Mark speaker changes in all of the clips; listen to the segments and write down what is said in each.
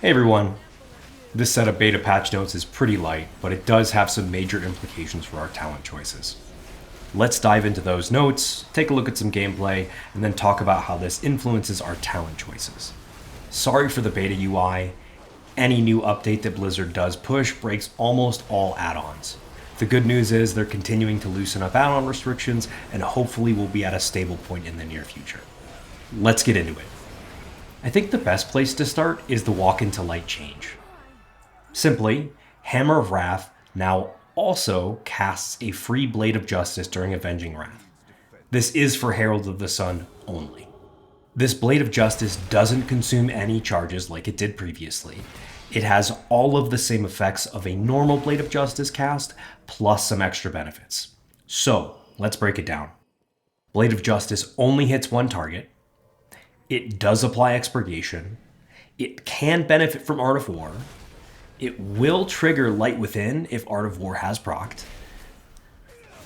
Speaker 1: Hey everyone, this set of beta patch notes is pretty light, but it does have some major implications for our talent choices. Let's dive into those notes, take a look at some gameplay, and then talk about how this influences our talent choices. Sorry for the beta UI. Any new update that Blizzard does push breaks almost all add-ons. The good news is they're continuing to loosen up add-on restrictions, and hopefully we'll be at a stable point in the near future. Let's get into it. I think the best place to start is the Walk into Light change. Simply, Hammer of Wrath now also casts a free Blade of Justice during Avenging Wrath. This is for Herald of the Sun only. This Blade of Justice doesn't consume any charges like it did previously. It has all of the same effects of a normal Blade of Justice cast, plus some extra benefits. So, let's break it down. Blade of Justice only hits one target. It does apply expurgation. It can benefit from Art of War. It will trigger Light Within if Art of War has procced.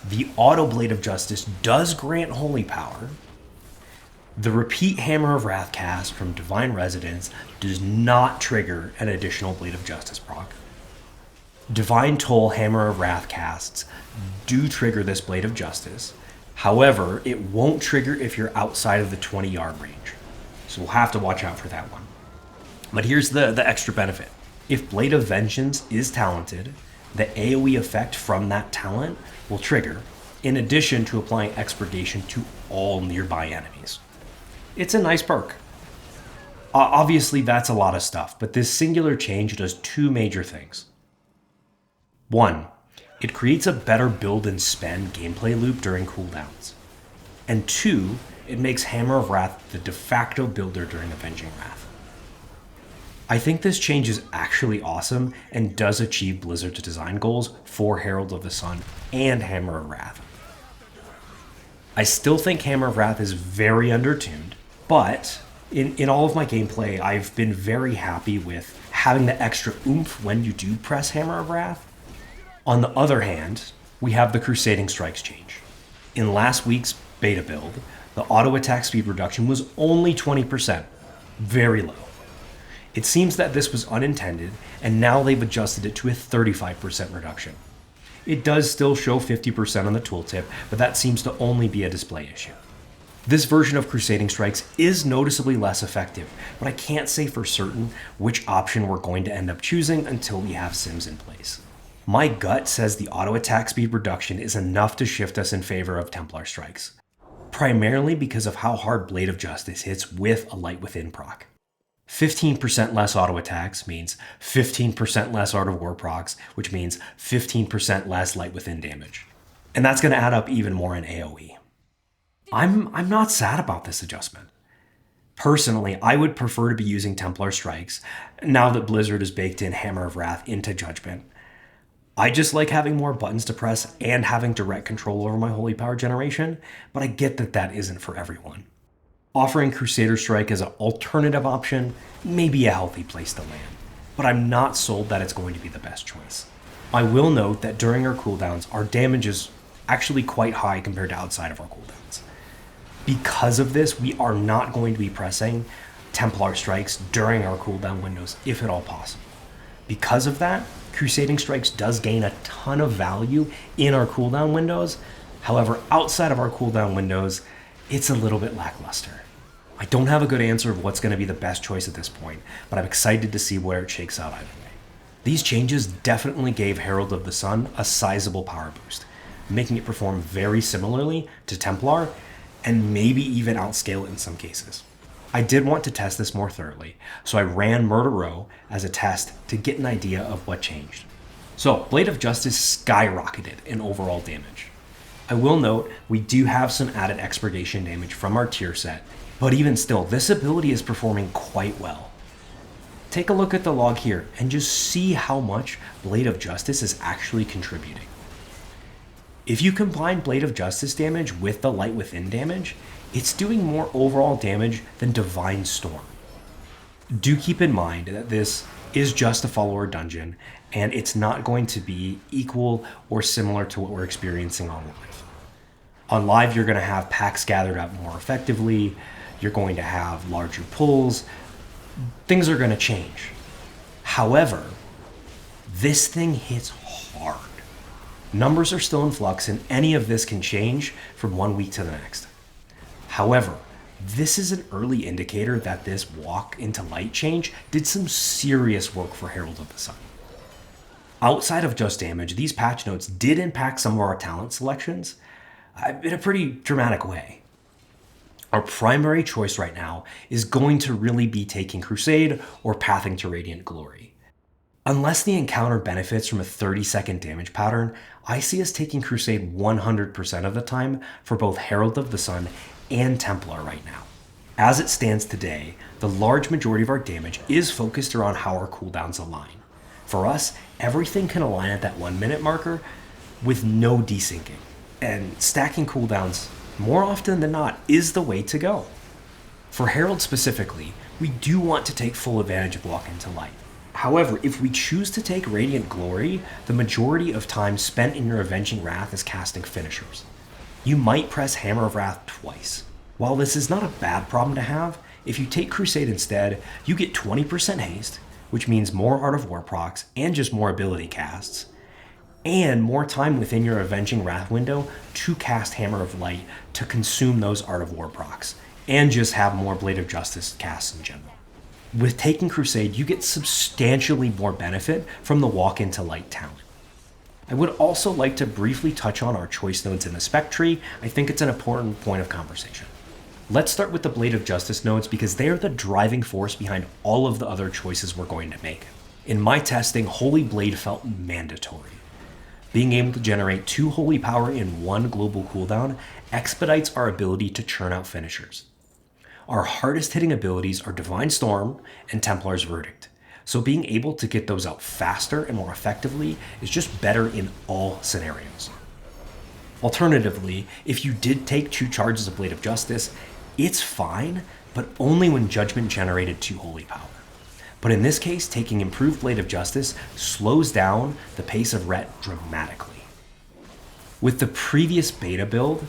Speaker 1: The Auto Blade of Justice does grant Holy Power. The repeat Hammer of Wrath cast from Divine Residence does not trigger an additional Blade of Justice proc. Divine Toll Hammer of Wrath casts do trigger this Blade of Justice. However, it won't trigger if you're outside of the 20-yard range. So we'll have to watch out for that one. But here's the extra benefit. If Blade of Vengeance is talented, the AoE effect from that talent will trigger, in addition to applying expurgation to all nearby enemies. It's a nice perk. Obviously that's a lot of stuff, but this singular change does two major things. One, it creates a better build and spend gameplay loop during cooldowns. And two, it makes Hammer of Wrath the de facto builder during Avenging Wrath. I think this change is actually awesome and does achieve Blizzard's design goals for Herald of the Sun and Hammer of Wrath. I still think Hammer of Wrath is very undertuned, but in all of my gameplay, I've been very happy with having the extra oomph when you do press Hammer of Wrath. On the other hand, we have the Crusading Strikes change. In last week's beta build, the auto attack speed reduction was only 20%, very low. It seems that this was unintended, and now they've adjusted it to a 35% reduction. It does still show 50% on the tooltip, but that seems to only be a display issue. This version of Crusading Strikes is noticeably less effective, but I can't say for certain which option we're going to end up choosing until we have sims in place. My gut says the auto attack speed reduction is enough to shift us in favor of Templar Strikes, primarily because of how hard Blade of Justice hits with a Light Within proc. 15% less auto attacks means 15% less Art of War procs, which means 15% less Light Within damage. And that's going to add up even more in AoE. I'm not sad about this adjustment. Personally, I would prefer to be using Templar Strikes now that Blizzard has baked in Hammer of Wrath into Judgment. I just like having more buttons to press and having direct control over my Holy Power generation, but I get that that isn't for everyone. Offering Crusader Strike as an alternative option may be a healthy place to land, but I'm not sold that it's going to be the best choice. I will note that during our cooldowns, our damage is actually quite high compared to outside of our cooldowns. Because of this, we are not going to be pressing Templar Strikes during our cooldown windows, if at all possible. Because of that, Crusading Strikes does gain a ton of value in our cooldown windows. However, outside of our cooldown windows, it's a little bit lackluster. I don't have a good answer of what's going to be the best choice at this point, but I'm excited to see where it shakes out either way. These changes definitely gave Herald of the Sun a sizable power boost, making it perform very similarly to Templar, and maybe even outscale it in some cases. I did want to test this more thoroughly, so I ran Murder Row as a test to get an idea of what changed. So, Blade of Justice skyrocketed in overall damage. I will note, we do have some added expurgation damage from our tier set, but even still, this ability is performing quite well. Take a look at the log here and just see how much Blade of Justice is actually contributing. If you combine Blade of Justice damage with the Light Within damage, it's doing more overall damage than Divine Storm. Do keep in mind that this is just a follower dungeon, and it's not going to be equal or similar to what we're experiencing on live. On live, you're going to have packs gathered up more effectively, you're going to have larger pulls, things are going to change. However, this thing hits hard. Numbers are still in flux, and any of this can change from one week to the next. However, this is an early indicator that this walk into light change did some serious work for Herald of the Sun. Outside of just damage, these patch notes did impact some of our talent selections in a pretty dramatic way. Our primary choice right now is going to really be taking Crusade or Pathing to Radiant Glory. Unless the encounter benefits from a 30-second damage pattern, I see us taking Crusade 100% of the time for both Herald of the Sun and Templar right now. As it stands today, the large majority of our damage is focused around how our cooldowns align. For us, everything can align at that 1 minute marker with no desyncing, and stacking cooldowns more often than not is the way to go. For Herald specifically, we do want to take full advantage of Walk into Light. However, if we choose to take Radiant Glory, the majority of time spent in your Avenging Wrath is casting finishers. You might press Hammer of Wrath twice. While this is not a bad problem to have, if you take Crusade instead, you get 20% haste, which means more Art of War procs and just more ability casts, and more time within your Avenging Wrath window to cast Hammer of Light to consume those Art of War procs, and just have more Blade of Justice casts in general. With taking Crusade, you get substantially more benefit from the Walk into Light talent. I would also like to briefly touch on our choice nodes in the spec tree. I think it's an important point of conversation. Let's start with the Blade of Justice nodes because they are the driving force behind all of the other choices we're going to make. In my testing, Holy Blade felt mandatory. Being able to generate 2 Holy Power in 1 global cooldown expedites our ability to churn out finishers. Our hardest hitting abilities are Divine Storm and Templar's Verdict, so being able to get those out faster and more effectively is just better in all scenarios. Alternatively, if you did take 2 charges of Blade of Justice, it's fine, but only when Judgment generated 2 Holy Power. But in this case, taking Improved Blade of Justice slows down the pace of Ret dramatically. With the previous beta build,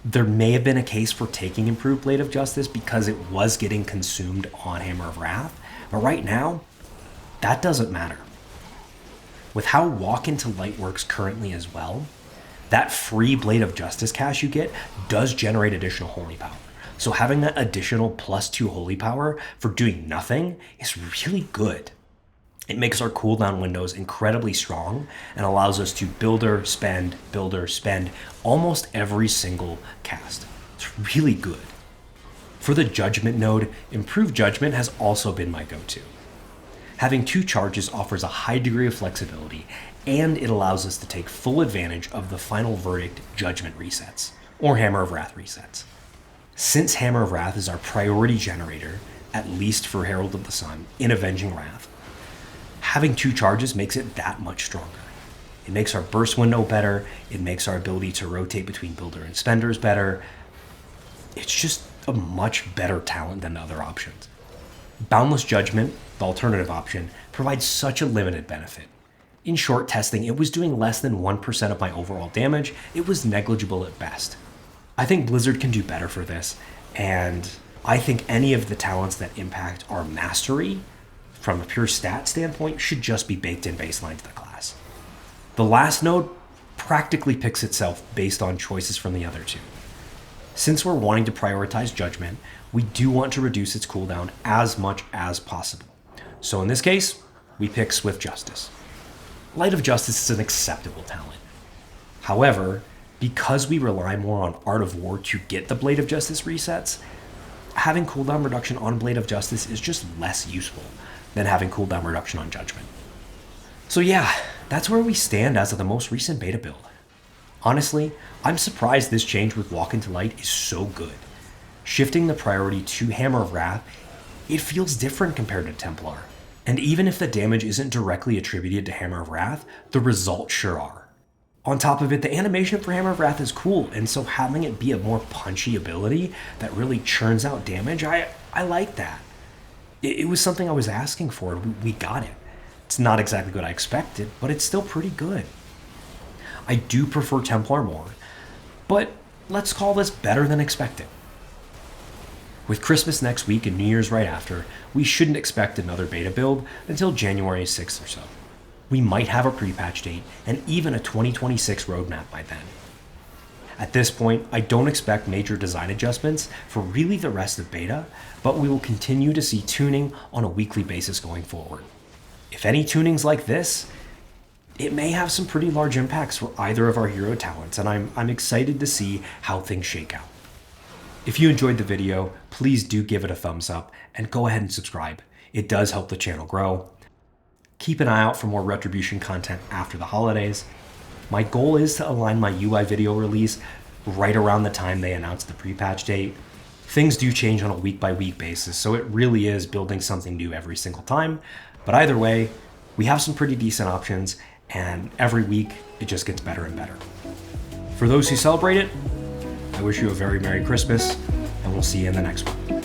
Speaker 1: there may have been a case for taking Improved Blade of Justice because it was getting consumed on Hammer of Wrath, but right now, that doesn't matter. With how Walk into Light works currently as well, that free Blade of Justice cast you get does generate additional Holy Power. So having that additional +2 Holy Power for doing nothing is really good. It makes our cooldown windows incredibly strong and allows us to builder, spend, almost every single cast. It's really good. For the Judgment node, Improved Judgment has also been my go-to. Having 2 charges offers a high degree of flexibility, and it allows us to take full advantage of the Final Verdict Judgment resets, or Hammer of Wrath resets. Since Hammer of Wrath is our priority generator, at least for Herald of the Sun, in Avenging Wrath, having 2 charges makes it that much stronger. It makes our burst window better, it makes our ability to rotate between builder and spenders better. It's just a much better talent than the other options. Boundless Judgment, the alternative option, provides such a limited benefit. In short testing, it was doing less than 1% of my overall damage. It was negligible at best. I think Blizzard can do better for this, and I think any of the talents that impact our mastery from a pure stat standpoint should just be baked in baseline to the class. The last node practically picks itself based on choices from the other 2. Since we're wanting to prioritize Judgment, we do want to reduce its cooldown as much as possible. So in this case, we pick Swift Justice. Light of Justice is an acceptable talent. However, because we rely more on Art of War to get the Blade of Justice resets, having cooldown reduction on Blade of Justice is just less useful than having cooldown reduction on Judgment. So yeah, that's where we stand as of the most recent beta build. Honestly, I'm surprised this change with Walk into Light is so good. Shifting the priority to Hammer of Wrath, it feels different compared to Templar. And even if the damage isn't directly attributed to Hammer of Wrath, the results sure are. On top of it, the animation for Hammer of Wrath is cool, and so having it be a more punchy ability that really churns out damage, I like that. It was something I was asking for. We got it. It's not exactly what I expected, but it's still pretty good. I do prefer Templar more, but let's call this better than expected. With Christmas next week and New Year's right after, we shouldn't expect another beta build until January 6th or so. We might have a pre-patch date and even a 2026 roadmap by then. At this point, I don't expect major design adjustments for really the rest of beta, but we will continue to see tuning on a weekly basis going forward. If any tunings like this, it may have some pretty large impacts for either of our hero talents, and I'm excited to see how things shake out. If you enjoyed the video, please do give it a thumbs up and go ahead and subscribe. It does help the channel grow. Keep an eye out for more Retribution content after the holidays. My goal is to align my UI video release right around the time they announce the pre-patch date. Things do change on a week-by-week basis, so it really is building something new every single time. But either way, we have some pretty decent options, and every week it just gets better and better. For those who celebrate it, I wish you a very Merry Christmas, and we'll see you in the next one.